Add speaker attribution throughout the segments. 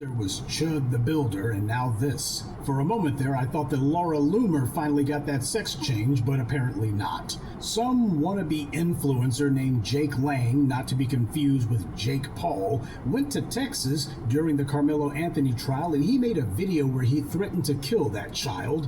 Speaker 1: There was Chud the Builder, and now this. For a moment there, I thought that Laura Loomer finally got that sex change, but apparently not. Some wannabe influencer named Jake Lang, not to be confused with Jake Paul, went to Texas during the Carmelo Anthony trial, and he made a video where he threatened to kill that child.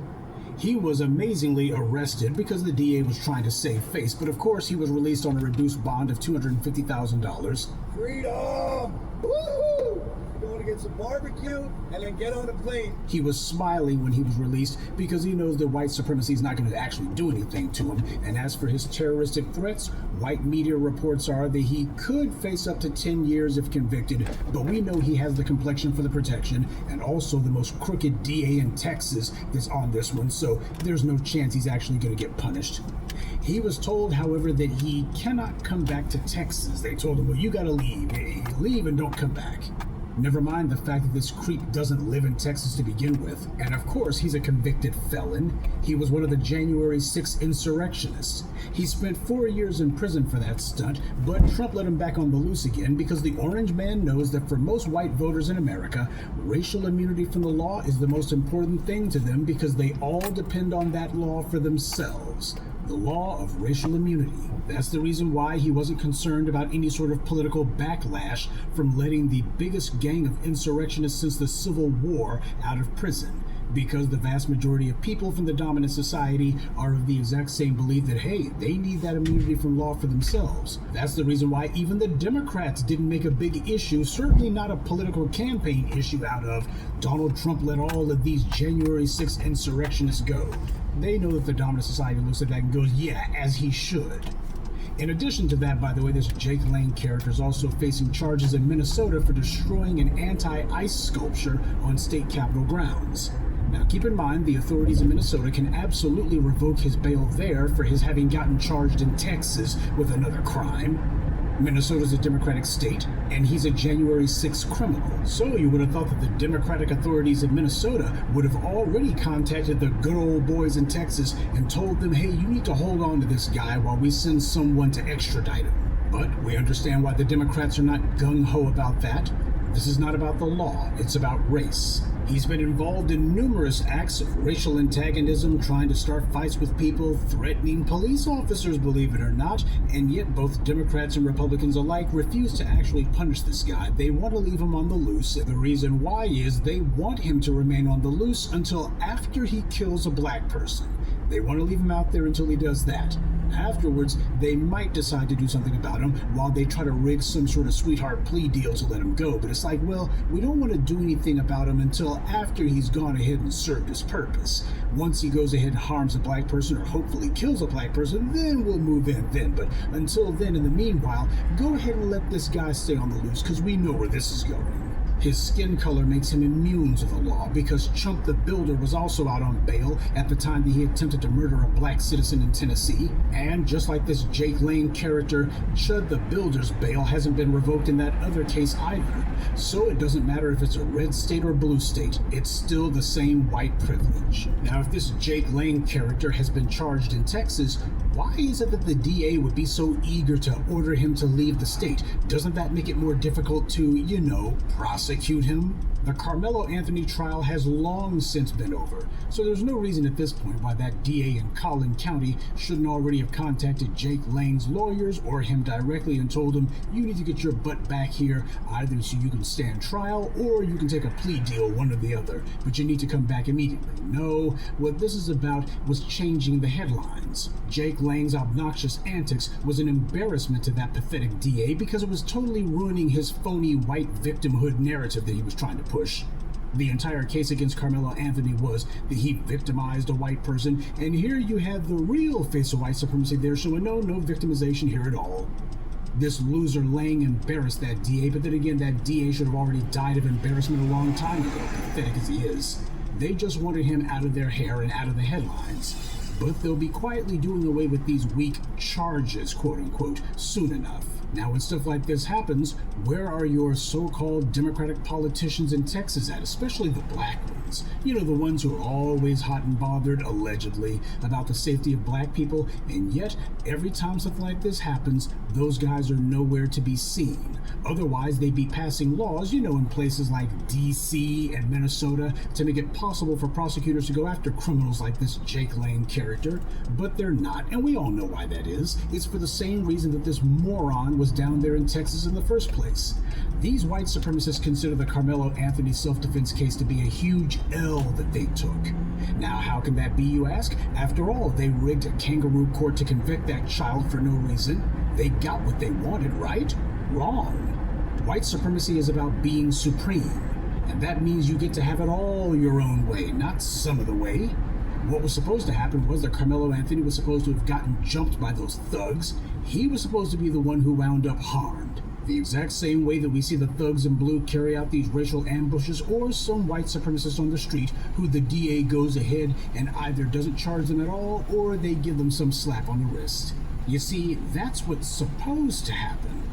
Speaker 1: He was amazingly arrested because the DA was trying to save face, but of course he was released on a reduced bond of $250,000.
Speaker 2: Freedom! Woo! Going to get some barbecue and then get on a plane.
Speaker 1: He was smiling when he was released because he knows that white supremacy is not going to actually do anything to him. And as for his terroristic threats, white media reports are that he could face up to 10 years if convicted, but we know he has the complexion for the protection and also the most crooked DA in Texas that's on this one, so there's no chance he's actually going to get punished. He was told, however, that he cannot come back to Texas. They told him, well, you got to leave. Leave and don't come back. Never mind the fact that this creep doesn't live in Texas to begin with. And of course, he's a convicted felon. He was one of the January 6th insurrectionists. He spent 4 years in prison for that stunt, but Trump let him back on the loose again because the Orange Man knows that for most white voters in America, racial immunity from the law is the most important thing to them because they all depend on that law for themselves. The law of racial immunity. That's the reason why he wasn't concerned about any sort of political backlash from letting the biggest gang of insurrectionists since the Civil War out of prison. Because the vast majority of people from the dominant society are of the exact same belief that, hey, they need that immunity from law for themselves. That's the reason why even the Democrats didn't make a big issue, certainly not a political campaign issue, out of Donald Trump let all of these January 6th insurrectionists go. They know that the dominant society looks at that and goes, yeah, as he should. In addition to that, by the way, this Jake Lang character is also facing charges in Minnesota for destroying an anti-ICE sculpture on state capitol grounds. Now, keep in mind, the authorities in Minnesota can absolutely revoke his bail there for his having gotten charged in Texas with another crime. Minnesota's a Democratic state, and he's a January 6th criminal. So you would have thought that the Democratic authorities in Minnesota would have already contacted the good old boys in Texas and told them, hey, you need to hold on to this guy while we send someone to extradite him. But we understand why the Democrats are not gung-ho about that. This is not about the law, it's about race. He's been involved in numerous acts of racial antagonism, trying to start fights with people, threatening police officers, believe it or not, and yet both Democrats and Republicans alike refuse to actually punish this guy. They want to leave him on the loose, and the reason why is they want him to remain on the loose until after he kills a black person. They want to leave him out there until he does that. Afterwards, they might decide to do something about him while they try to rig some sort of sweetheart plea deal to let him go. But it's like, well, we don't want to do anything about him until after he's gone ahead and served his purpose. Once he goes ahead and harms a black person or hopefully kills a black person, then we'll move in then. But until then, in the meanwhile, go ahead and let this guy stay on the loose because we know where this is going. His skin color makes him immune to the law because Chunk the Builder was also out on bail at the time that he attempted to murder a black citizen in Tennessee. And just like this Jake Lang character, Chud the Builder's bail hasn't been revoked in that other case either. So it doesn't matter if it's a red state or blue state, it's still the same white privilege. Now, if this Jake Lang character has been charged in Texas, why is it that the DA would be so eager to order him to leave the state? Doesn't that make it more difficult to, prosecute him? The Carmelo Anthony trial has long since been over, so there's no reason at this point why that DA in Collin County shouldn't already have contacted Jake Lang's lawyers or him directly and told him, you need to get your butt back here, either so you can stand trial or you can take a plea deal, one or the other, but you need to come back immediately. No, what this is about was changing the headlines. Jake Lang's obnoxious antics was an embarrassment to that pathetic DA because it was totally ruining his phony white victimhood narrative that he was trying to push. The entire case against Carmelo Anthony was that he victimized a white person, and here you have the real face of white supremacy there showing no victimization here at all. This loser Lang embarrassed that DA, but then again, that DA should have already died of embarrassment a long time ago, pathetic as he is. They just wanted him out of their hair and out of the headlines. But they'll be quietly doing away with these weak charges, quote-unquote, soon enough. Now, when stuff like this happens, where are your so-called Democratic politicians in Texas at, especially the black ones? ones. You know, the ones who are always hot and bothered, allegedly, about the safety of black people, and yet, every time something like this happens, those guys are nowhere to be seen. Otherwise, they'd be passing laws, you know, in places like DC and Minnesota to make it possible for prosecutors to go after criminals like this Jake Lang character, but they're not, and we all know why that is. It's for the same reason that this moron was down there in Texas in the first place. These white supremacists consider the Carmelo Anthony self-defense case to be a huge L that they took. Now, how can that be, you ask? After all, they rigged a kangaroo court to convict that child for no reason. They got what they wanted, right? Wrong. White supremacy is about being supreme, and that means you get to have it all your own way, not some of the way. What was supposed to happen was that Carmelo Anthony was supposed to have gotten jumped by those thugs. He was supposed to be the one who wound up harmed. The exact same way that we see the thugs in blue carry out these racial ambushes, or some white supremacists on the street who the DA goes ahead and either doesn't charge them at all, or they give them some slap on the wrist. You see, that's what's supposed to happen.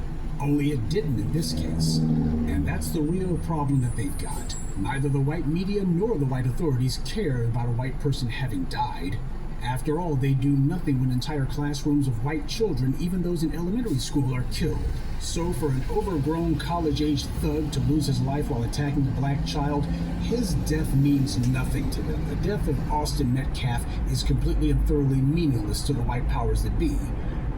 Speaker 1: Only it didn't in this case. And that's the real problem that they've got. Neither the white media nor the white authorities care about a white person having died. After all, they do nothing when entire classrooms of white children, even those in elementary school, are killed. So for an overgrown college-aged thug to lose his life while attacking a black child, his death means nothing to them. The death of Austin Metcalf is completely and thoroughly meaningless to the white powers that be.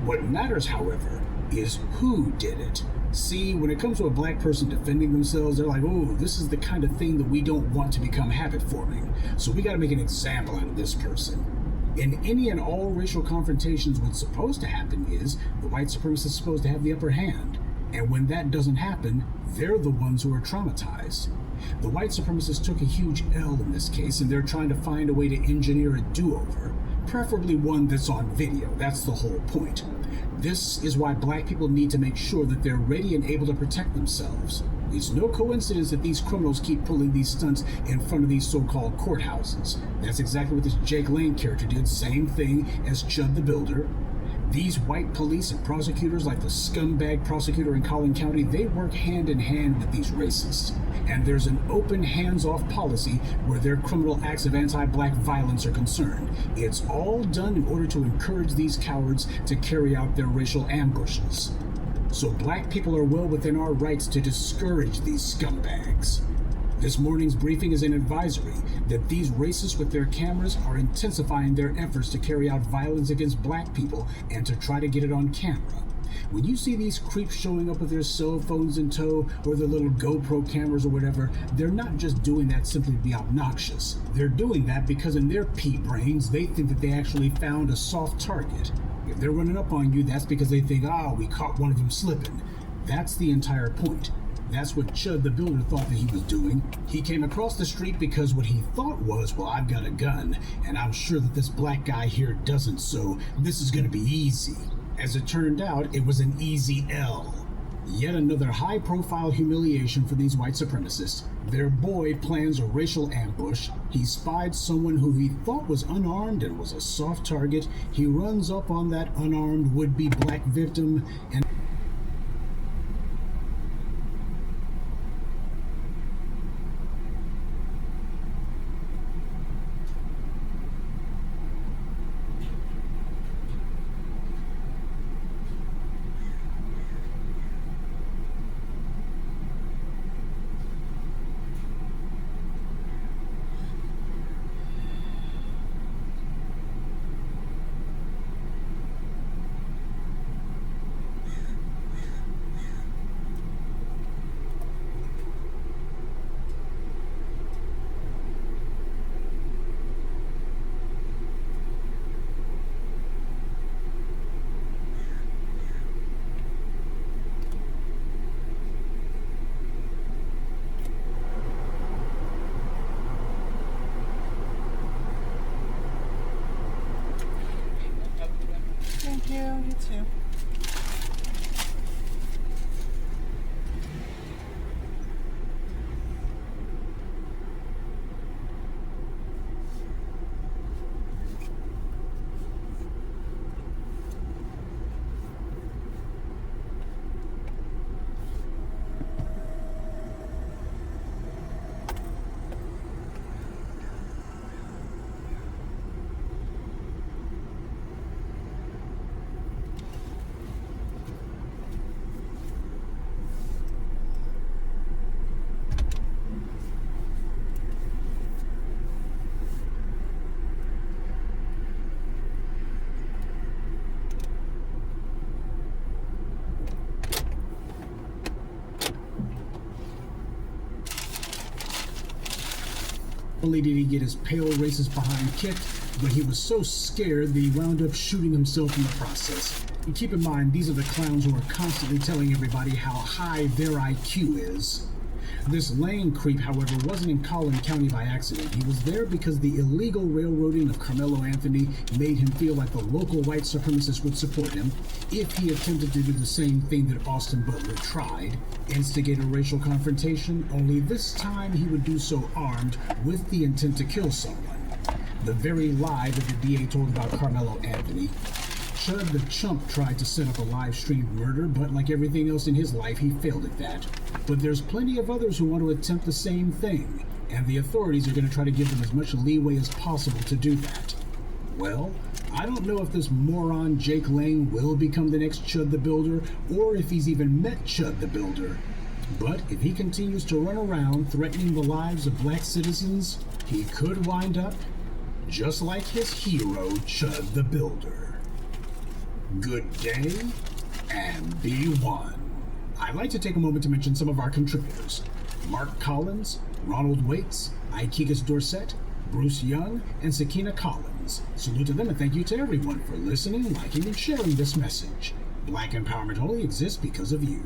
Speaker 1: What matters, however, is who did it. See, when it comes to a black person defending themselves, they're like, oh, this is the kind of thing that we don't want to become habit-forming. So we gotta make an example out of this person. In any and all racial confrontations, what's supposed to happen is the white supremacists are supposed to have the upper hand. And when that doesn't happen, they're the ones who are traumatized. The white supremacists took a huge L in this case, and they're trying to find a way to engineer a do-over. Preferably one that's on video. That's the whole point. This is why black people need to make sure that they're ready and able to protect themselves. It's no coincidence that these criminals keep pulling these stunts in front of these so-called courthouses. That's exactly what this Jake Lang character did, same thing as Chud the Builder. These white police and prosecutors, like the scumbag prosecutor in Collin County, they work hand in hand with these racists. And there's an open hands-off policy where their criminal acts of anti-black violence are concerned. It's all done in order to encourage these cowards to carry out their racial ambushes. So black people are well within our rights to discourage these scumbags. This morning's briefing is an advisory that these racists with their cameras are intensifying their efforts to carry out violence against black people and to try to get it on camera. When you see these creeps showing up with their cell phones in tow or their little GoPro cameras or whatever, they're not just doing that simply to be obnoxious. They're doing that because in their pea brains, they think that they actually found a soft target. If they're running up on you, that's because they think, we caught one of them slipping. That's the entire point. That's what Chud the Builder thought that he was doing. He came across the street because what he thought was, well, I've got a gun, and I'm sure that this black guy here doesn't, so this is going to be easy. As it turned out, it was an easy L. Yet another high-profile humiliation for these white supremacists. Their boy plans a racial ambush. He spied someone who he thought was unarmed and was a soft target. He runs up on that unarmed would-be black victim and only did he get his pale racist behind kicked, but he was so scared that he wound up shooting himself in the process. And keep in mind, these are the clowns who are constantly telling everybody how high their IQ is. This Lane creep, however, wasn't in Collin County by accident. He was there because the illegal railroading of Carmelo Anthony made him feel like the local white supremacists would support him if he attempted to do the same thing that Austin Butler tried, instigate a racial confrontation, only this time he would do so armed with the intent to kill someone. The very lie that the DA told about Carmelo Anthony. Chud the Chump tried to set up a live-streamed murder, but like everything else in his life, he failed at that. But there's plenty of others who want to attempt the same thing, and the authorities are going to try to give them as much leeway as possible to do that. Well, I don't know if this moron Jake Lane will become the next Chud the Builder, or if he's even met Chud the Builder. But if he continues to run around threatening the lives of black citizens, he could wind up just like his hero, Chud the Builder. Good day, and be one. I'd like to take a moment to mention some of our contributors. Mark Collins, Ronald Waits, Ikegas Dorset, Bruce Young, and Sakina Collins. Salute to them and thank you to everyone for listening, liking, and sharing this message. Black empowerment only exists because of you.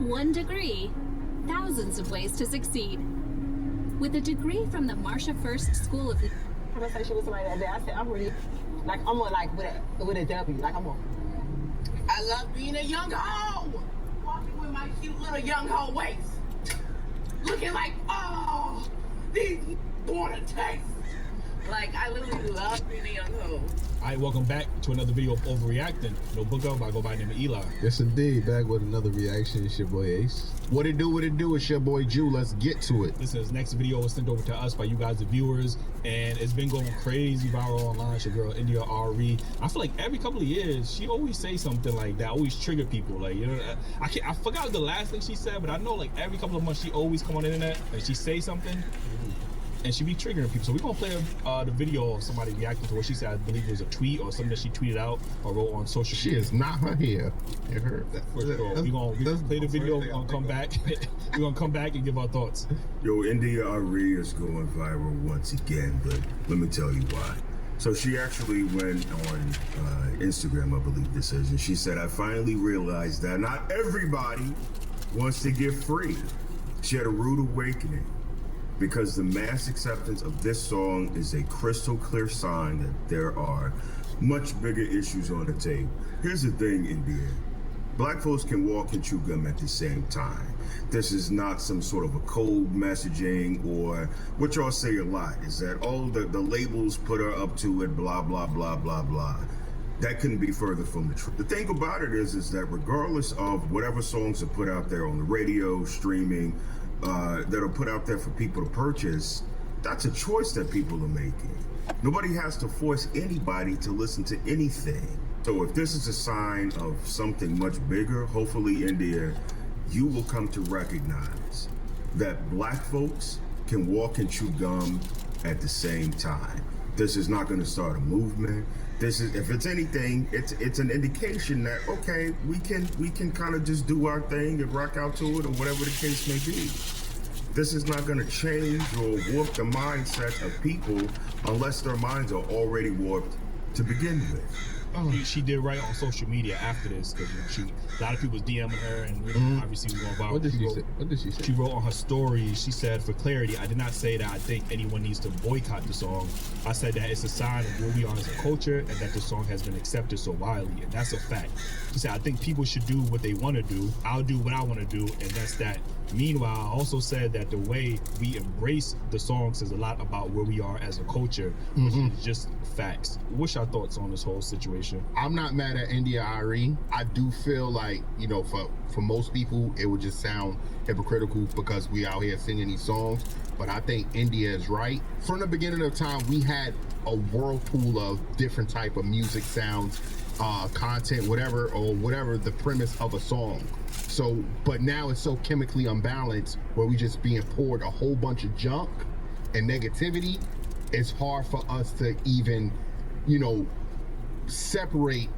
Speaker 3: One degree, thousands of ways to succeed. With a degree from the Marsha First School of...
Speaker 4: Conversation with somebody that day, I said, I'm really, like, I'm on, like, with a W, like, I'm on. I love being a young hoe! Walking with my cute little young hoe waist. Looking like, oh, these want to taste. Like, I literally love being a young hoe.
Speaker 5: Alright, welcome back to another video of Overreacting. No book up, I go by the name of Eli.
Speaker 6: Yes, indeed. Back with another reaction. It's your boy Ace. What it do? It's your boy Jew. Let's get to it.
Speaker 5: Listen, this next video was sent over to us by you guys, the viewers, and it's been going crazy viral online. It's your girl, India Ari. I feel like every couple of years, she always say something like that, always trigger people. Like, you know, I forgot the last thing she said, but I know like every couple of months she always come on the internet and she say something. And she be triggering people. So we're gonna play the video of somebody reacting to what she said. I believe it was a tweet or something that she tweeted out or wrote on social media.
Speaker 6: She is not her hair. You heard that?
Speaker 5: For sure. We're gonna play the video. We're gonna come back. We're gonna come back and give our thoughts.
Speaker 7: Yo, India Ari is going viral once again, but let me tell you why. So she actually went on Instagram, I believe this is, and she said, I finally realized that not everybody wants to get free. She had a rude awakening, because the mass acceptance of this song is a crystal clear sign that there are much bigger issues on the table. Here's the thing, India. Black folks can walk and chew gum at the same time. This is not some sort of a code messaging, or what y'all say a lot is that all the labels put her up to it, blah, blah, blah, blah, blah. That couldn't be further from the truth. The thing about it is that regardless of whatever songs are put out there on the radio, streaming, that are put out there for people to purchase, that's a choice that people are making. Nobody has to force anybody to listen to anything. So if this is a sign of something much bigger, hopefully, India, you will come to recognize that black folks can walk and chew gum at the same time. This is not going to start a movement. This is, if it's anything, it's an indication that, okay, we can kind of just do our thing and rock out to it, or whatever the case may be. This is not going to change or warp the mindset of people unless their minds are already warped to begin with.
Speaker 5: She did write on social media after this, because a lot of people was DMing her, and obviously was going viral.
Speaker 6: What did she say?
Speaker 5: She wrote on her story, she said, for clarity, I did not say that I think anyone needs to boycott the song. I said that it's a sign of where we are as a culture and that the song has been accepted so widely, and that's a fact. She said, I think people should do what they want to do. I'll do what I want to do, and that's that. Meanwhile, I also said that the way we embrace the song says a lot about where we are as a culture, which is just facts. What's your thoughts on this whole situation?
Speaker 6: I'm not mad at India Ari. I do feel like, you know, for most people, it would just sound hypocritical because we out here singing these songs. But I think India is right. From the beginning of time, we had a whirlpool of different type of music sounds, content, whatever the premise of a song. So, but now it's so chemically unbalanced where we just being poured a whole bunch of junk and negativity. It's hard for us to even, you know, separate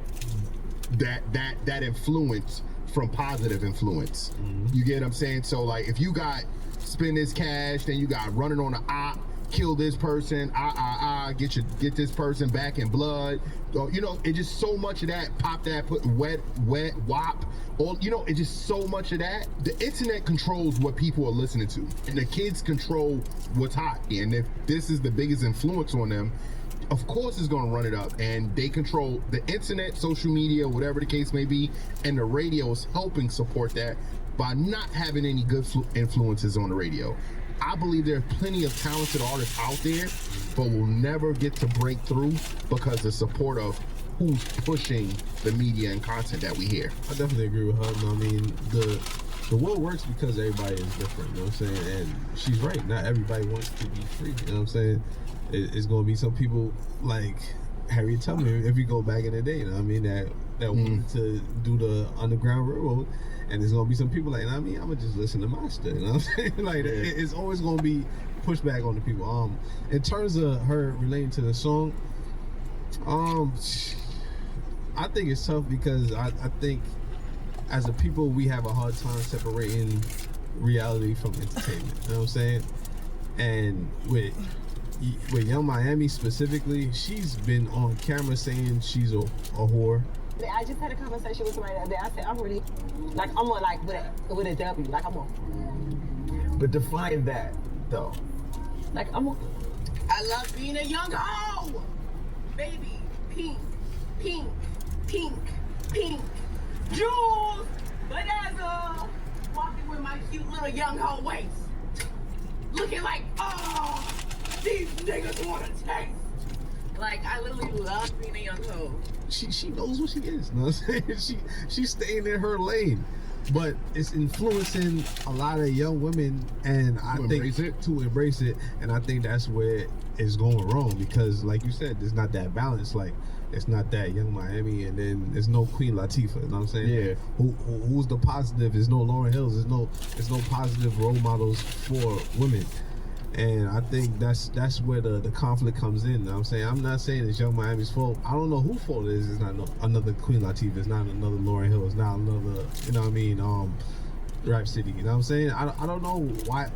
Speaker 6: that influence from positive influence. You get what I'm saying? So like if you got spend this cash, then you got running on the op, kill this person, get this person back in blood. You know, it's just so much of that. Pop that, put wet, wop. All, you know, it's just so much of that. The internet controls what people are listening to, and the kids control what's hot. And if this is the biggest influence on them, of course it's going to run it up. And they control the internet, social media, whatever the case may be, and the radio is helping support that by not having any good influences on the radio. I believe there are plenty of talented artists out there, but will never get to break through because of the support of who's pushing the media and content that we hear.
Speaker 8: I definitely agree with her. I mean, the world works because everybody is different, you know what I'm saying? And she's right, not everybody wants to be free, you know what I'm saying? It's going to be some people like Harriet Tubman, if you go back in the day, you know what I mean, that wanted to do the Underground Railroad. And there's gonna be some people like, I mean, I'm gonna just listen to my stuff. You know what I'm saying? Like, it's always gonna be pushback on the people. In terms of her relating to the song, I think it's tough because I think as a people we have a hard time separating reality from entertainment. You know what I'm saying? And with Young Miami specifically, she's been on camera saying she's a whore.
Speaker 4: I just had a conversation with somebody the other day. I said, I'm really, like, I'm on, like, with a W. Like, I'm on.
Speaker 2: But define that, though.
Speaker 4: Like, I'm on. I love being a young hoe. Baby, pink, pink, pink, pink. Jules, Vanessa, walking with my cute little young hoe waist. Looking like, oh, these niggas want to taste. Like, I literally love being a young hoe.
Speaker 8: She knows what she is, you know what I'm saying? She's staying in her lane, but it's influencing a lot of young women, and to embrace it, and I think that's where it's going wrong because, like you said, there's not that balance. Like, it's not that Young Miami, and then there's no Queen Latifah. You know what I'm saying?
Speaker 6: Yeah.
Speaker 8: Who's the positive? There's no Lauryn Hills. There's no positive role models for women. And I think that's where the conflict comes in. You know what I'm saying? I'm not saying it's Young Miami's fault. I don't know whose fault it is. It's not another Queen Latifah. It's not another Lauryn Hill. It's not another, you know what I mean, Rap City. You know what I'm saying? I don't know why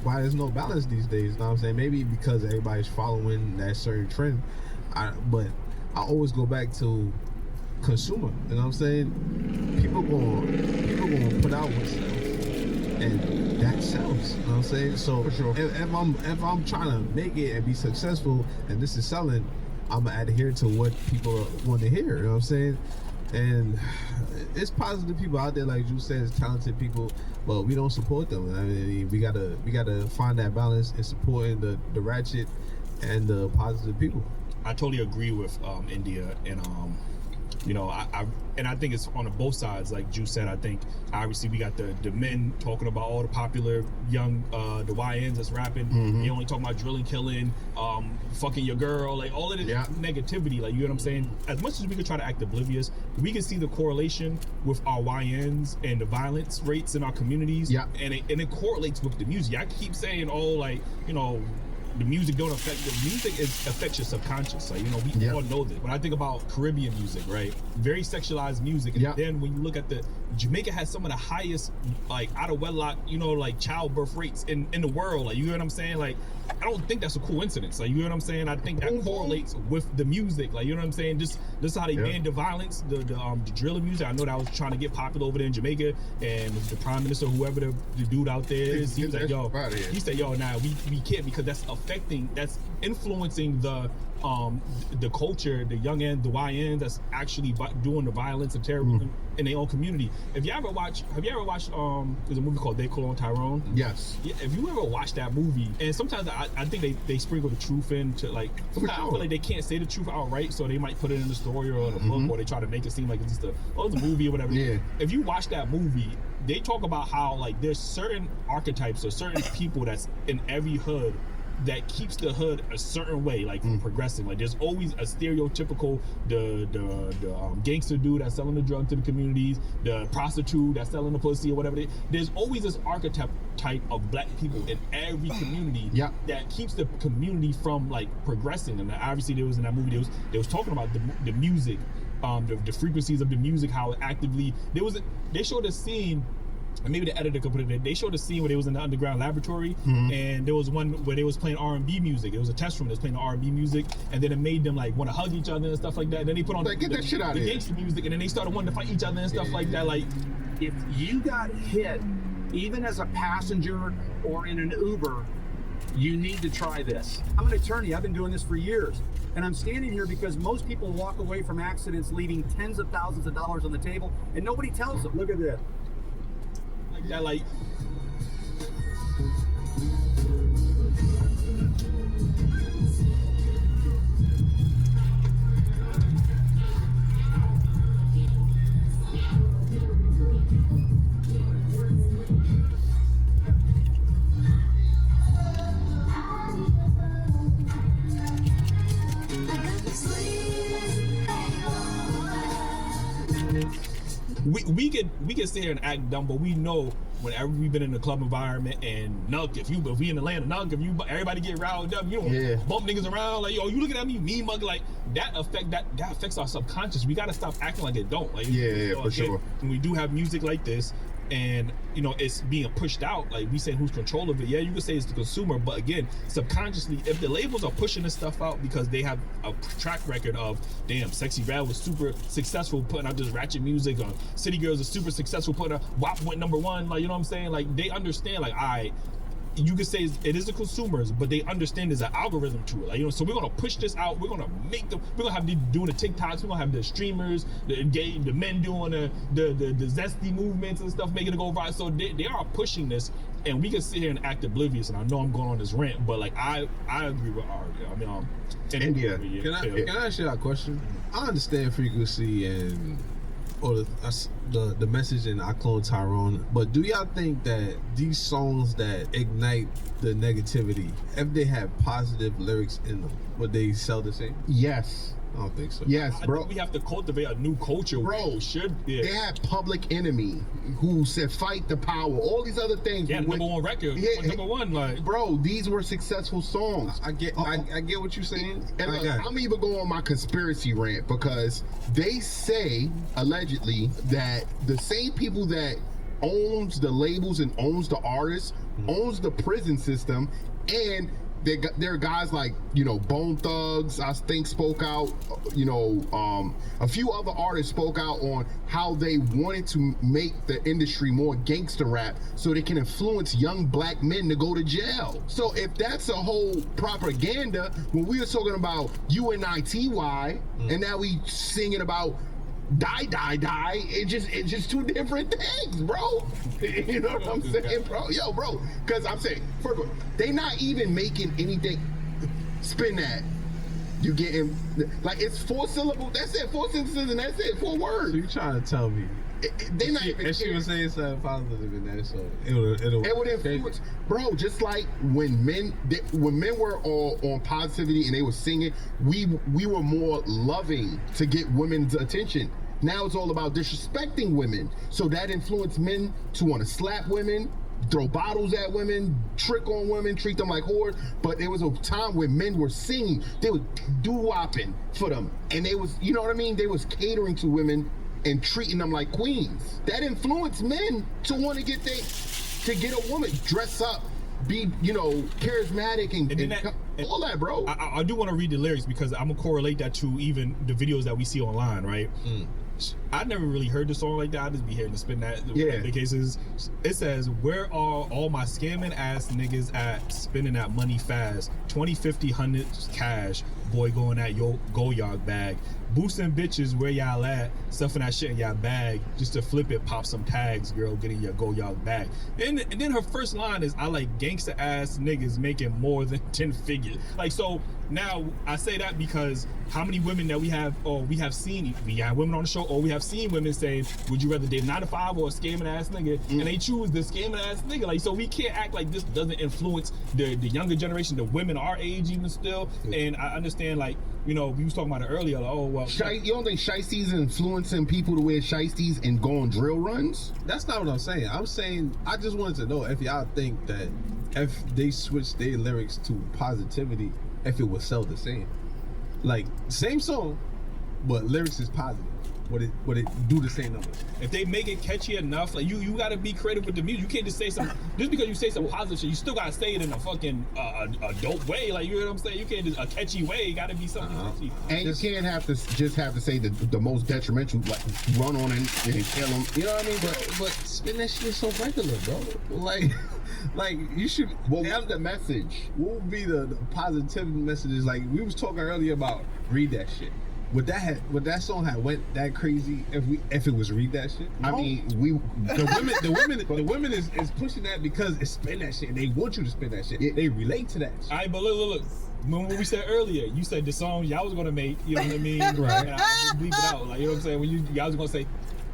Speaker 8: there's no balance these days. You know what I'm saying? Maybe because everybody's following that certain trend. But I always go back to consumer. You know what I'm saying? People gonna put out what's and that sells. You know what I'm saying? So
Speaker 6: for sure.
Speaker 8: if I'm trying to make it and be successful and this is selling, I'm gonna adhere to what people want to hear. You know what I'm saying? And it's positive people out there, like you said, it's talented people, but we don't support them. I mean, we gotta find that balance in supporting the ratchet and the positive people.
Speaker 5: I totally agree with India, and you know, I think it's on both sides. Like Ju said, I think obviously we got the men talking about all the popular young the YNs that's rapping. They only talking about drilling, killing, fucking your girl, like all of this negativity. Like, you know what I'm saying? As much as we could try to act oblivious, we can see the correlation with our YNs and the violence rates in our communities.
Speaker 6: Yeah,
Speaker 5: and it correlates with the music. I keep saying, oh, like, you know, the music don't affect the music affects your subconscious. Like, you know, we all know this. When I think about Caribbean music, right, very sexualized music, and then when you look at Jamaica has some of the highest, like, out of wedlock, you know, like, childbirth rates in the world. Like, you know what I'm saying? Like, I don't think that's a coincidence. Like, you know what I'm saying? I think that correlates with the music. Like, you know what I'm saying? This is how they banned the violence, the drilling music. I know that was trying to get popular over there in Jamaica, and the prime minister, whoever the dude out there is, he was like, yo, he said, yo, nah, we can't, because that's affecting, that's influencing the culture, the young end, the YN that's actually doing the violence and terrorism in their own community. Have you ever watched there's a movie called They Clone Tyrone?
Speaker 6: Yes.
Speaker 5: Yeah, if you ever watch that movie, and sometimes I think they sprinkle the truth into, like, sometimes I feel like they can't say the truth outright, so they might put it in the story or in a book, or they try to make it seem like it's just it's a movie or whatever.
Speaker 6: Yeah.
Speaker 5: If you watch that movie, they talk about how, like, there's certain archetypes or certain people that's in every hood that keeps the hood a certain way, like from progressing. Like, there's always a stereotypical the gangster dude that's selling the drug to the communities, the prostitute that's selling the pussy or whatever. There's always this archetype type of black people in every community that keeps the community from, like, progressing. And obviously, there was in that movie, they was talking about the music, the frequencies of the music, how it actively they showed a scene. And maybe the editor could put it in. They showed a scene where they was in the underground laboratory, and there was one where they was playing R&B music. It was a test room that was playing the R&B music, and then it made them, like, want to hug each other and stuff like that. And then they put on
Speaker 6: get that shit out of here.
Speaker 5: Gangster music, and then they started wanting to fight each other and stuff like that. Like,
Speaker 9: if you got hit, even as a passenger or in an Uber, you need to try this. I'm an attorney. I've been doing this for years. And I'm standing here because most people walk away from accidents leaving tens of thousands of dollars on the table, and nobody tells them. Look at this.
Speaker 5: That, like, we can sit here and act dumb, but we know whenever we've been in the club environment and Nuck, if we in Atlanta, Nuck, if you everybody get riled up, you don't bump niggas around, like, yo, you looking at me, mean mug, like, that affects our subconscious. We gotta stop acting like it don't. Like,
Speaker 6: for sure.
Speaker 5: When we do have music like this, and, you know, it's being pushed out, like, we say who's control of it. Yeah, you could say it's the consumer, but again, subconsciously, if the labels are pushing this stuff out because they have a track record of, damn, Sexy Red was super successful putting out this ratchet music, or City Girls are super successful putting out WAP went #1, like, you know what I'm saying? Like, they understand, like, you could say it is the consumers, but they understand there's an algorithm to it. Like, you know, so we're gonna push this out. We're gonna have them doing the TikToks. We're gonna have the streamers, the men doing the zesty movements and stuff, making it go viral. So they are pushing this, and we can sit here and act oblivious. And I know I'm going on this rant, but, like, I agree with Ari. I mean,
Speaker 6: India.
Speaker 8: Can I ask you a question? I understand frequency and the message in I Clone Tyrone, but do y'all think that these songs that ignite the negativity, if they have positive lyrics in them, would they sell the same?
Speaker 6: Yes.
Speaker 8: I don't think so.
Speaker 6: Yes, bro.
Speaker 5: I think we have to cultivate a new culture.
Speaker 6: Bro, they had Public Enemy who said fight the power, all these other things.
Speaker 5: Yeah, #1 record.
Speaker 6: Yeah,
Speaker 5: #1, like,
Speaker 6: bro, these were successful songs.
Speaker 8: I get what you're saying.
Speaker 6: And I'm even going on my conspiracy rant because they say allegedly that the same people that owns the labels and owns the artists, owns the prison system, and there are guys like, you know, Bone Thugs, I think, spoke out, you know, a few other artists spoke out on how they wanted to make the industry more gangster rap so they can influence young black men to go to jail. So if that's a whole propaganda, when we were talking about UNITY, and now we singing about die, it's just two different things, bro. You know what I'm saying, bro? Yo, bro, because I'm saying, first of all, they not even making anything. Spin that. You getting, like, it's 4 syllables, that's it, 4 sentences, and that's it, 4 words.
Speaker 8: So you trying to tell me
Speaker 6: they not even
Speaker 8: and she was saying something positive in that, so it would
Speaker 6: influence, bro. Just like when men were all on positivity and they were singing, we were more loving to get women's attention. Now it's all about disrespecting women, so that influenced men to want to slap women, throw bottles at women, trick on women, treat them like whores. But there was a time when men were singing, they were doo-wopping for them, and they was, you know what I mean, they was catering to women and treating them like queens. That influenced men to want to get a woman, dress up, be, you know, charismatic and all that, bro.
Speaker 5: I do want to read the lyrics because I'm gonna correlate that to even the videos that we see online, right? I never really heard the song like that. I just be hearing the spin that.
Speaker 6: Yeah.
Speaker 5: The cases. It says, "Where are all my scamming ass niggas at? Spending that money fast. 20, 50, 100 cash. Boy going at your Goyard bag. Boosting bitches where y'all at, stuffing that shit in y'all bag just to flip it, pop some tags, girl, getting your Goyard bag." And then her first line is, "I like gangster ass niggas making more than 10 figures." Like, so now I say that because how many women that we have seen, we have women on the show, or we have seen women saying, "Would you rather date a 9-to-5 or a scamming ass nigga?" And they choose the scamming ass nigga. Like, so we can't act like this doesn't influence the younger generation, the women our age even still. And I understand, like, you know, we was talking about it earlier, like, oh, well.
Speaker 6: You don't think shiesties influencing people to wear shiesties and go on drill runs?
Speaker 8: That's not what I'm saying. I'm saying I just wanted to know if y'all think that if they switched their lyrics to positivity, if it would sell the same. Like, same song, but lyrics is positive. Would it do the same numbers?
Speaker 5: If they make it catchy enough, like you gotta be creative with the music. You can't just say some just because you say some positive shit. You still gotta say it in a fucking a dope way. Like, you know what I'm saying? You can't just a catchy way. It gotta be something catchy.
Speaker 6: And you can't have to say the most detrimental, like run on and kill them. You know what I mean?
Speaker 8: But spin that shit so regular, bro. Like you should.
Speaker 6: Well, what's the message?
Speaker 8: What would be the positivity messages? Like we was talking earlier about read that shit. Would that song have went that crazy if it was read that shit? No.
Speaker 6: I mean,
Speaker 8: the women is pushing that because it's spin that shit and they want you to spin that shit. They relate to that shit.
Speaker 5: All right, but look. Remember what we said earlier? You said the song y'all was gonna make, you know what I mean?
Speaker 8: Right.
Speaker 5: And I just bleep it out. Like, you know what I'm saying? When y'all was gonna say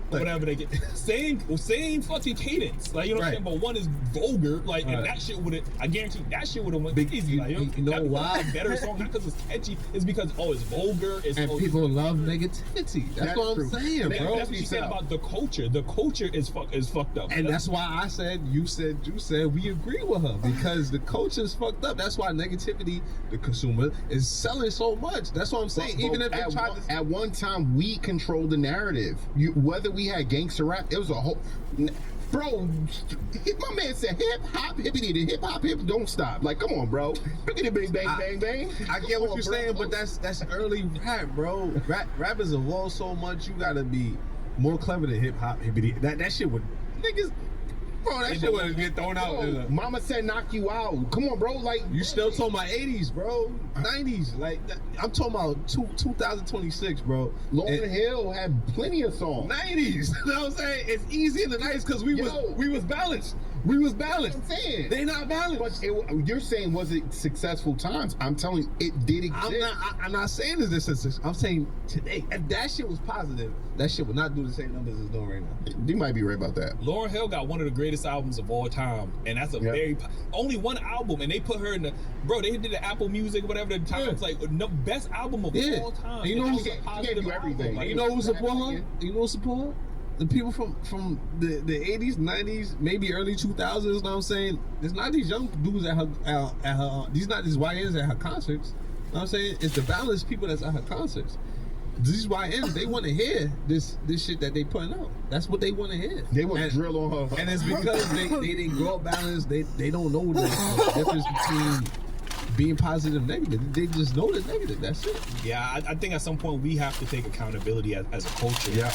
Speaker 5: whatever they get. Same fucking cadence. Like, you know what I'm saying? But one is vulgar. Like, and that shit would have, I guarantee that shit would have went easy. Like,
Speaker 8: you know why?
Speaker 5: Better song, not because it's catchy. It's because, it's vulgar.
Speaker 8: And people love negativity. That's what I'm saying, bro.
Speaker 5: That's what you said about the culture. The culture is fucked up.
Speaker 8: And that's why I said, you said, we agree with her. Because the culture is fucked up. That's why negativity, the consumer, is selling so much. That's what I'm saying. Even if they tried to...
Speaker 6: At one time, we controlled the narrative. Whether we had gangster rap, it was a whole... Bro, my man said hip-hop, hippity, hip-hop, don't stop. Like, come on, bro. Biggity, bang, bang, bang.
Speaker 8: I get what you're saying, but that's early rap, bro. Rap has evolved so much, you gotta be more clever than hip-hop, hippity. That shit would... Niggas... Bro, that shit would get thrown out.
Speaker 6: Mama said knock you out. Come on, bro. Like,
Speaker 8: you still talking about 80s, bro. 90s. Like, I'm talking about 2026, bro.
Speaker 6: Lauryn Hill had plenty of songs.
Speaker 8: 90s. You know what I'm saying? It's easy in the 90s because we was balanced. We was balanced.
Speaker 6: I'm saying.
Speaker 8: They not balanced.
Speaker 6: But you're saying, was it successful times? I'm telling you, it did exist.
Speaker 8: I'm not saying it's this. I'm saying today, if that shit was positive, that shit would not do the same numbers it's doing right now.
Speaker 6: You might be right about that.
Speaker 5: Lauryn Hill got one of the greatest albums of all time, and that's a very only one album, and they put her in the they did the Apple Music, whatever the time. It's like the best album of all time.
Speaker 8: You know,
Speaker 6: you can't do everything.
Speaker 5: Like,
Speaker 8: you know who support her? You know who support her? The people from the 80s, 90s, maybe early 2000s, you know what I'm saying? It's not these young dudes at her these not these YNs at her concerts. You know what I'm saying? It's the balanced people that's at her concerts. These YNs, they want to hear this shit that they putting out. That's what they want to hear.
Speaker 6: They want to drill on her.
Speaker 8: And it's because they didn't grow up balanced. They don't know the difference between being positive and negative. They just know the negative. That's it.
Speaker 5: Yeah, I think at some point we have to take accountability as a culture.
Speaker 8: Yeah.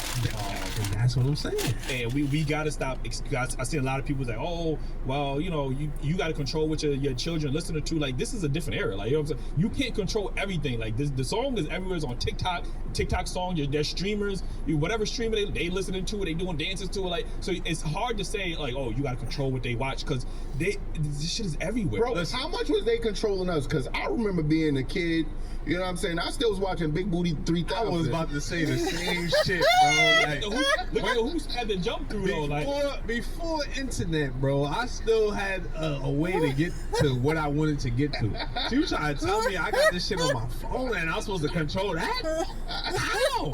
Speaker 8: And that's what I'm saying.
Speaker 5: And we got to stop. I see a lot of people say, oh, well, you know, you got to control what your children listen to. Like, this is a different era. Like, you know what I'm saying? You can't control everything. Like, the song is everywhere. It's on TikTok song. There's streamers. Whatever streamer they listening to it, they doing dances to it. Like, so it's hard to say, like, oh, you got to control what they watch because this shit is everywhere.
Speaker 6: Bro, how much was they controlling us? Because I remember being a kid, you know what I'm saying? I still was watching Big Booty 3000.
Speaker 8: I was about to say the same shit, bro. Like,
Speaker 5: look at who's had to jump through though. Like,
Speaker 8: before internet, bro, I still had a way to get to what I wanted to get to. So you trying to tell me I got this shit on my phone and I'm supposed to control that? How?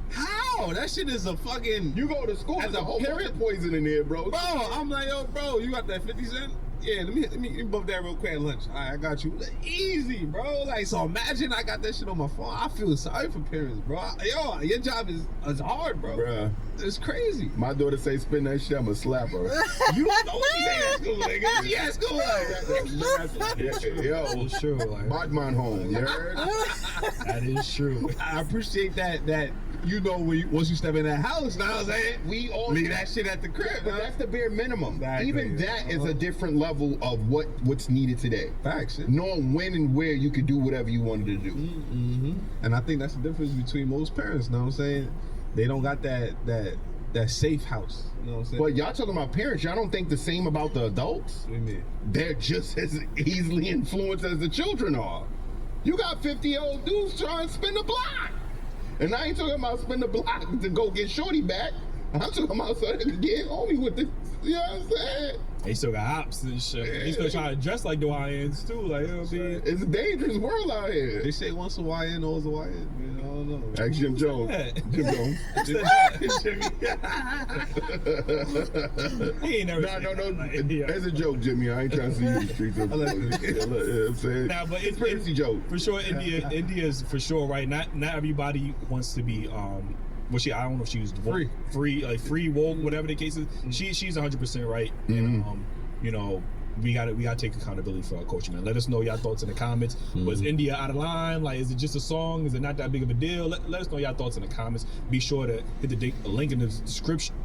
Speaker 8: How? That shit is a fucking...
Speaker 6: You go to school, there's a whole parent poison in there, bro.
Speaker 8: Bro, I'm like, yo, bro, you got that 50 Cent? Yeah, let me bump that real quick at lunch. All right, I got you. Easy, bro. Like, so imagine I got that shit on my phone. I feel sorry for parents, bro. Yo, your job is hard, bro.
Speaker 6: Bruh.
Speaker 8: It's crazy.
Speaker 6: My daughter say spin that shit, I'ma slap her.
Speaker 8: You don't know what she say at school, nigga. She at school.
Speaker 6: Yo,
Speaker 5: It's true. Like,
Speaker 6: Batman home, you heard?
Speaker 5: that is true.
Speaker 8: I appreciate that you know once you step in that house, now I'm saying
Speaker 6: We all
Speaker 8: leave that shit at the crib.
Speaker 6: But that's the bare minimum.
Speaker 8: Exactly.
Speaker 6: Even that is a different level of what's needed today.
Speaker 8: Facts.
Speaker 6: Knowing when and where you could do whatever you wanted to do.
Speaker 8: Mm-hmm. And I think that's the difference between most parents. Know what I'm saying? They don't got that safe house. You know what I'm saying?
Speaker 6: But y'all talking about parents, y'all don't think the same about the adults?
Speaker 8: What do you mean?
Speaker 6: They're just as easily influenced as the children are. You got 50-year-old dudes trying to spin the block. And I ain't talking about spin the block to go get shorty back. I'm talking about so they can get homie with the, you know what I'm saying?
Speaker 5: They still got ops and shit. They still trying to dress like the YNs too. Like, you know what I mean?
Speaker 6: It's a dangerous world out here.
Speaker 8: They say once a YN, always a YN. Man, I don't know.
Speaker 6: Ask Jim Jones. Jim Jones.
Speaker 5: He ain't never said
Speaker 6: No.
Speaker 5: that, like, yeah.
Speaker 6: That's a joke, Jimmy. I ain't trying to see you in the streets. I'm saying.
Speaker 5: Nah, but it's
Speaker 6: crazy joke.
Speaker 5: For sure, India's for sure, right? Not everybody wants to be well, I don't know if she was free, woke, whatever the case is. She's 100% right, and you know, we gotta take accountability for our culture, man. Let us know your thoughts in the comments. Was India out of line? Like, is it just a song? Is it not that big of a deal? Let us know your thoughts in the comments. Be sure to hit the link in the description.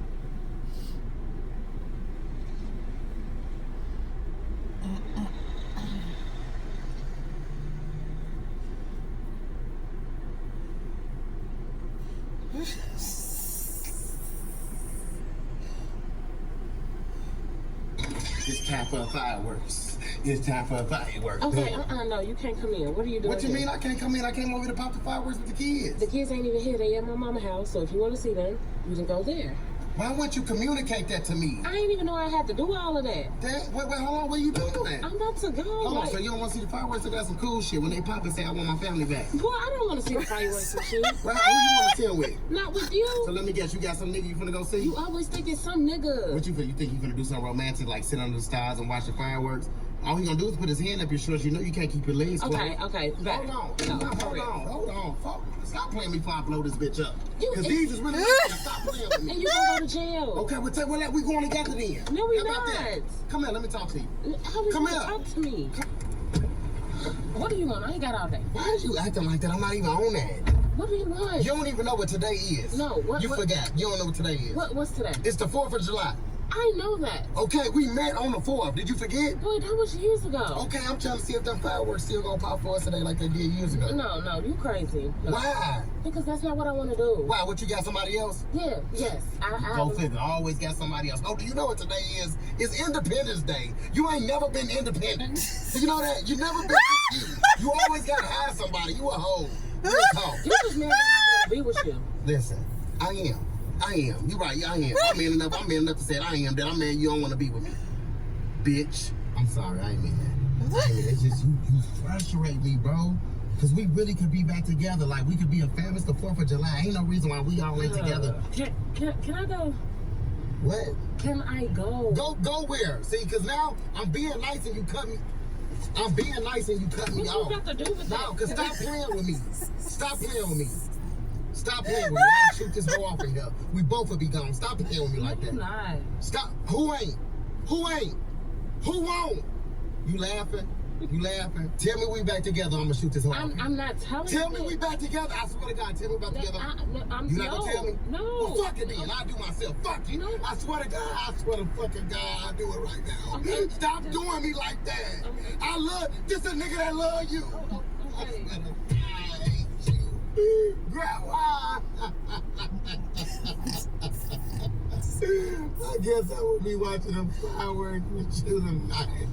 Speaker 2: It's time for fireworks. It's time for fireworks.
Speaker 4: Okay, no, you can't come in. What are you doing?
Speaker 2: What you mean I can't come in? I came over here to pop the fireworks with the kids.
Speaker 4: The kids ain't even here. They at my mama's house. So if you want to see them, you can go there.
Speaker 2: Why wouldn't you communicate that to me?
Speaker 4: I didn't even know I had to do all of that.
Speaker 2: Wait, hold on. Where you doing that?
Speaker 4: I'm about to go.
Speaker 2: Hold on, so you don't want to see the fireworks? So that's some cool shit. When they pop and say, I want my family back.
Speaker 4: Boy, I don't want to see the fireworks and shit.
Speaker 2: Well, who you want to chill with?
Speaker 4: Not with you.
Speaker 2: So let me guess, you got some nigga you finna go see?
Speaker 4: You always think it's some nigga.
Speaker 2: What you think you finna do something romantic, like sit under the stars and watch the fireworks? All he gonna do is put his hand up your shorts. You know you can't keep your legs closed.
Speaker 4: Okay, back.
Speaker 2: Hold on. Fuck. Stop playing me before I blow this bitch up. Because
Speaker 4: You-
Speaker 2: these is really stop playing with me.
Speaker 4: And you gonna go to jail.
Speaker 2: Okay, well, we going together then.
Speaker 4: No, we
Speaker 2: How about
Speaker 4: not.
Speaker 2: that? Come here, let me talk to you.
Speaker 4: How you
Speaker 2: Come
Speaker 4: gonna
Speaker 2: here.
Speaker 4: talk to me? What do you want? I ain't got all day.
Speaker 2: Why is you acting like that? I'm not even on that.
Speaker 4: What do you want?
Speaker 2: You don't even know what today is.
Speaker 4: No, what?
Speaker 2: You forgot. You don't know what today is.
Speaker 4: What's today?
Speaker 2: It's the 4th of July.
Speaker 4: I know that.
Speaker 2: Okay, we met on the 4th. Did you forget?
Speaker 4: Boy, that was years ago.
Speaker 2: Okay, I'm trying to see if them fireworks still gonna pop for us today like they did years ago.
Speaker 4: No, you crazy. No.
Speaker 2: Why?
Speaker 4: Because that's not what I want to do.
Speaker 2: Why? What, you got somebody else?
Speaker 4: Yeah, yes.
Speaker 2: Go figure. Always got somebody else. Oh, do you know what today is? It's Independence Day. You ain't never been independent. Do you know that? You never been you. You always gotta hire somebody. You a hoe. Real talk.
Speaker 4: You just man that I want to be with you.
Speaker 2: Listen, I am. You're right, I am. I'm man enough to say I am that I'm man you don't want to be with me. Bitch. I'm sorry, I ain't mean that. I ain't mean that. It's just you frustrate me, bro. Because we really could be back together. Like, we could be a family. It's the 4th of July. Ain't no reason why we all ain't together.
Speaker 4: Can I go?
Speaker 2: What?
Speaker 4: Can I go?
Speaker 2: Go where? See, because now I'm being nice and you cut me. I'm being nice and you cut me
Speaker 4: What
Speaker 2: off.
Speaker 4: you got to do with that?
Speaker 2: No, because stop playing with me. Stop playing with me. Stop playing with me. I'll shoot this hoe off in here. We both will be gone. Stop playing with me like that.
Speaker 4: I'm not.
Speaker 2: Stop. Who ain't? Who ain't? Who won't? You laughing? You laughing? Tell me we back together. I'm gonna shoot this hoe off.
Speaker 4: I'm not telling you.
Speaker 2: Tell me we back together. I swear to God. Tell me we back together. You not gonna tell me?
Speaker 4: No.
Speaker 2: Well, fuck it then. I'll do myself. Fuck you.
Speaker 4: No.
Speaker 2: I swear to God. I swear to fucking God. I'll do it right now.
Speaker 4: Okay.
Speaker 2: Stop doing me like that.
Speaker 4: Okay.
Speaker 2: I love this a nigga that love you.
Speaker 4: Okay.
Speaker 2: I hate you. Grandma. I guess I will be watching them fireworks with you tonight.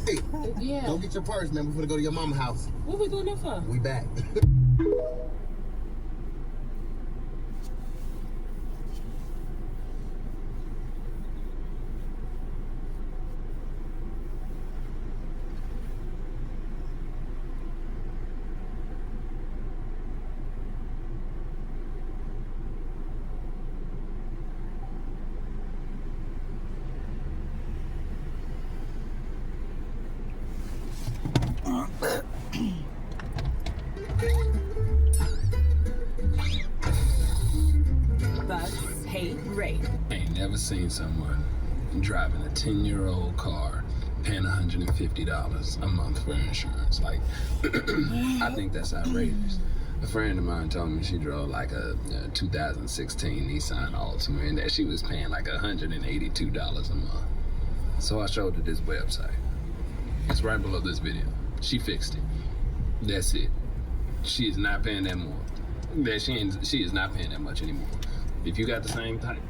Speaker 2: Hey,
Speaker 4: Yeah.
Speaker 2: go get your purse, man. We're gonna go to your mama's house.
Speaker 4: What we going there for?
Speaker 2: We back.
Speaker 10: Bugs hate rape.
Speaker 11: I ain't never seen someone driving a 10-year-old car paying $150 a month for insurance. Like, I think that's outrageous. A friend of mine told me she drove like a 2016 Nissan Altima and that she was paying like $182 a month. So I showed her this website. It's right below this video. She fixed it. That's it. She is not paying that more. She is not paying that much anymore. If you got the same type.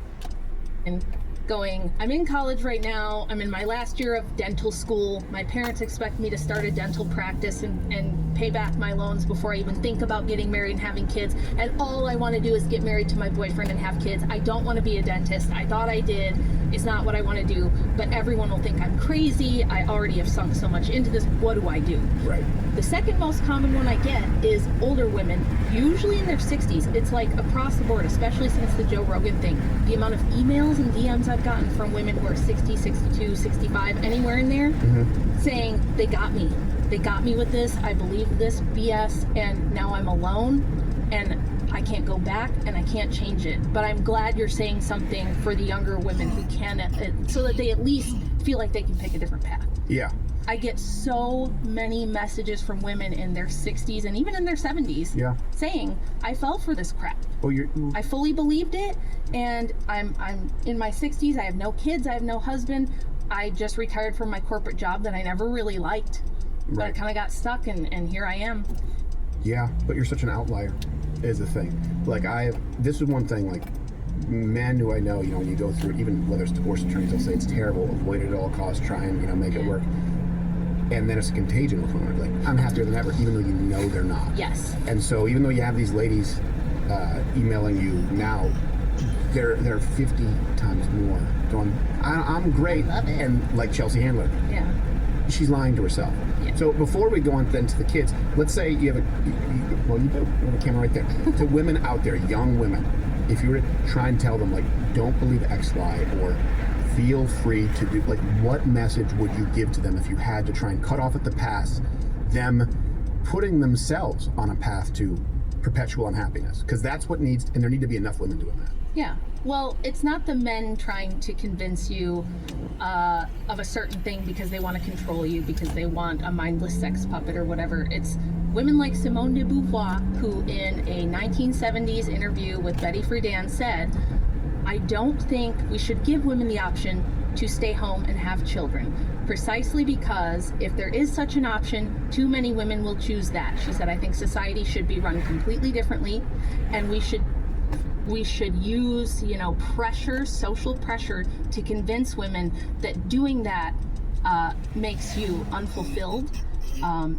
Speaker 10: And I'm in college right now. I'm in my last year of dental school. My parents expect me to start a dental practice and pay back my loans before I even think about getting married and having kids. And all I want to do is get married to my boyfriend and have kids. I don't want to be a dentist. I thought I did. It's not what I want to do. But everyone will think I'm crazy. I already have sunk so much into this. What do I do?
Speaker 12: Right.
Speaker 10: The second most common one I get is older women, usually in their 60s. It's like across the board, especially since the Joe Rogan thing. The amount of emails and DMs I've gotten from women who are 60, 62, 65, anywhere in there, saying they got me. They got me with this. I believe this BS, and now I'm alone, and I can't go back, and I can't change it. But I'm glad you're saying something for the younger women who can, so that they at least feel like they can pick a different path.
Speaker 12: Yeah.
Speaker 10: I get so many messages from women in their 60s and even in their 70s saying, I fell for this crap.
Speaker 12: Oh,
Speaker 10: I fully believed it, and I'm in my 60s. I have no kids. I have no husband. I just retired from my corporate job that I never really liked. But I kind of got stuck, and here I am.
Speaker 12: Yeah, but you're such an outlier is the thing. Like, this is one thing, like, men who I know, you know, when you go through it, even whether it's divorce attorneys, they'll say it's terrible, avoid it at all costs, try and, you know, make it work. And then it's a contagion with women. Like, I'm happier than ever, even though you know they're not.
Speaker 10: Yes.
Speaker 12: And so even though you have these ladies emailing you now, they're 50 times more going, I'm great.
Speaker 10: I love it.
Speaker 12: And like Chelsea Handler.
Speaker 10: Yeah.
Speaker 12: She's lying to herself.
Speaker 10: Yeah.
Speaker 12: So before we go on then to the kids, let's say you have you do. You have a camera right there. To women out there, young women, if you were to try and tell them, like, don't believe X, Y, or feel free to do, like, what message would you give to them if you had to try and cut off at the pass, them putting themselves on a path to perpetual unhappiness? Because that's what needs, and there need to be enough women doing that.
Speaker 10: Yeah. Well, it's not the men trying to convince you of a certain thing because they want to control you, because they want a mindless sex puppet or whatever. It's women like Simone de Beauvoir, who in a 1970s interview with Betty Friedan said, I don't think we should give women the option to stay home and have children, precisely because if there is such an option, too many women will choose that. She said, I think society should be run completely differently, and we should use, you know, pressure, social pressure, to convince women that doing that makes you unfulfilled.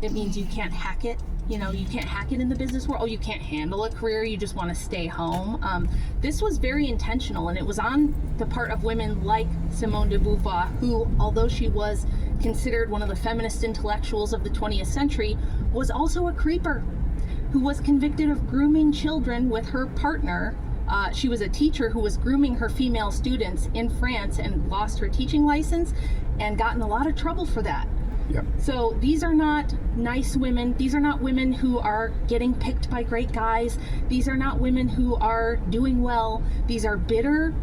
Speaker 10: It means you can't hack it. You know, you can't hack it in the business world. Oh, you can't handle a career. You just want to stay home. This was very intentional, and it was on the part of women like Simone de Beauvoir, who, although she was considered one of the feminist intellectuals of the 20th century, was also a creeper who was convicted of grooming children with her partner. She was a teacher who was grooming her female students in France and lost her teaching license and got in a lot of trouble for that.
Speaker 12: Yep.
Speaker 10: So these are not nice women. These are not women who are getting picked by great guys. These are not women who are doing well. These are bitter,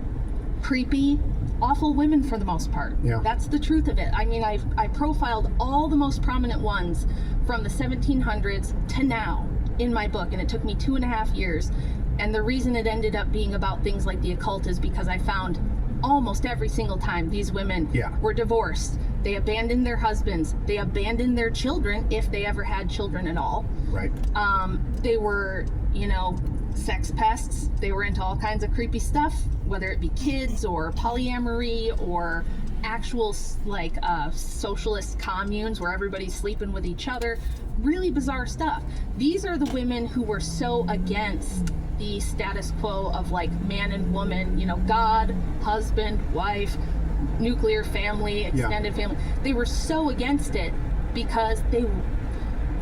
Speaker 10: creepy, awful women for the most part.
Speaker 12: Yeah.
Speaker 10: That's the truth of it. I mean, I profiled all the most prominent ones from the 1700s to now in my book, and it took me 2.5 years. And the reason it ended up being about things like the occult is because I found almost every single time these women were divorced. They abandoned their husbands. They abandoned their children, if they ever had children at all.
Speaker 12: Right.
Speaker 10: They were, you know, sex pests. They were into all kinds of creepy stuff, whether it be kids or polyamory or actual, like, socialist communes where everybody's sleeping with each other. Really bizarre stuff. These are the women who were so against the status quo of, like, man and woman, you know, God, husband, wife, nuclear family, extended family. They were so against it because they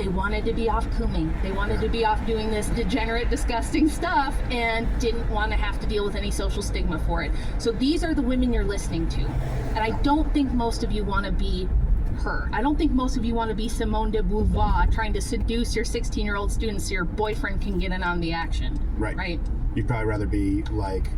Speaker 10: wanted to be off cooming. They wanted to be off doing this degenerate, disgusting stuff and didn't want to have to deal with any social stigma for it. So these are the women you're listening to. And I don't think most of you want to be her. I don't think most of you want to be Simone de Beauvoir trying to seduce your 16-year-old students so your boyfriend can get in on the action. Right.
Speaker 12: You'd probably rather be like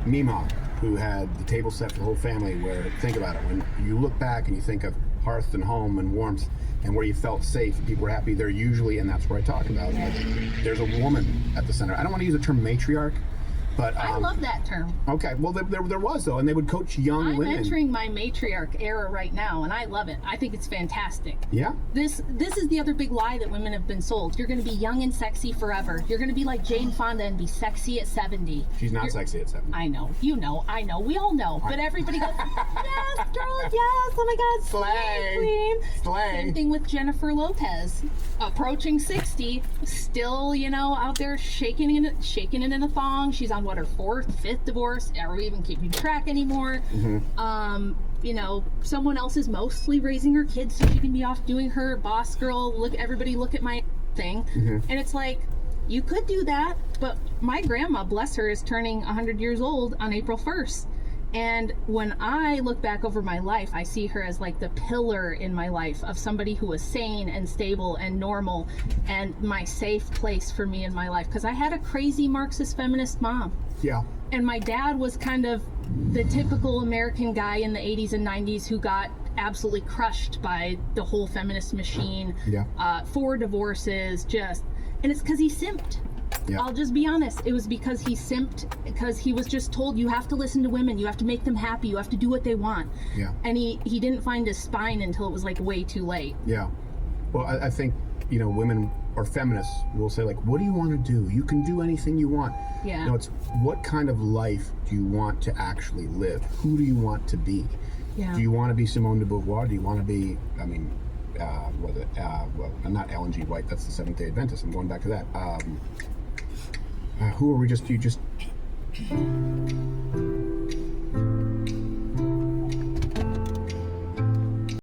Speaker 12: Mima, who had the table set for the whole family, where, think about it, when you look back and you think of hearth and home and warmth and where you felt safe, people were happy there usually, and that's where I talk about. Like, there's a woman at the center. I don't want to use the term matriarch, but
Speaker 10: I love that term.
Speaker 12: Okay, well there was though, and they would coach young women.
Speaker 10: I'm entering my matriarch era right now, and I love it. I think it's fantastic.
Speaker 12: Yeah.
Speaker 10: This is the other big lie that women have been sold. You're going to be young and sexy forever. You're going to be like Jane Fonda and be sexy at 70.
Speaker 12: She's not sexy at 70.
Speaker 10: I know. You know. I know. We all know. But everybody goes, yes, girl, yes. Oh my God,
Speaker 12: slay,
Speaker 10: queen.
Speaker 12: Slay.
Speaker 10: Same thing with Jennifer Lopez, approaching 60, still, out there shaking it in a thong. She's on what, her 4th, 5th divorce? Are we even keeping track anymore? Someone else is mostly raising her kids so she can be off doing her boss girl, everybody look at my thing. And it's like, you could do that, but my grandma, bless her, is turning 100 years old on April 1st. And when I look back over my life, I see her as like the pillar in my life of somebody who was sane and stable and normal and my safe place for me in my life. Because I had a crazy Marxist feminist mom.
Speaker 12: Yeah.
Speaker 10: And my dad was kind of the typical American guy in the 80s and 90s who got absolutely crushed by the whole feminist machine.
Speaker 12: Yeah.
Speaker 10: 4 divorces, and it's because he simped.
Speaker 12: Yeah.
Speaker 10: I'll just be honest. It was because he simped, because he was just told, you have to listen to women, you have to make them happy, you have to do what they want.
Speaker 12: Yeah.
Speaker 10: And he didn't find his spine until it was like way too late.
Speaker 12: Yeah. Well, I think, women or feminists will say, like, what do you want to do? You can do anything you want.
Speaker 10: Yeah.
Speaker 12: It's what kind of life do you want to actually live? Who do you want to be?
Speaker 10: Yeah.
Speaker 12: Do you want to be Simone de Beauvoir? Do you want to be, not Ellen G. White, that's the Seventh-day Adventist. I'm going back to that. Who are we you just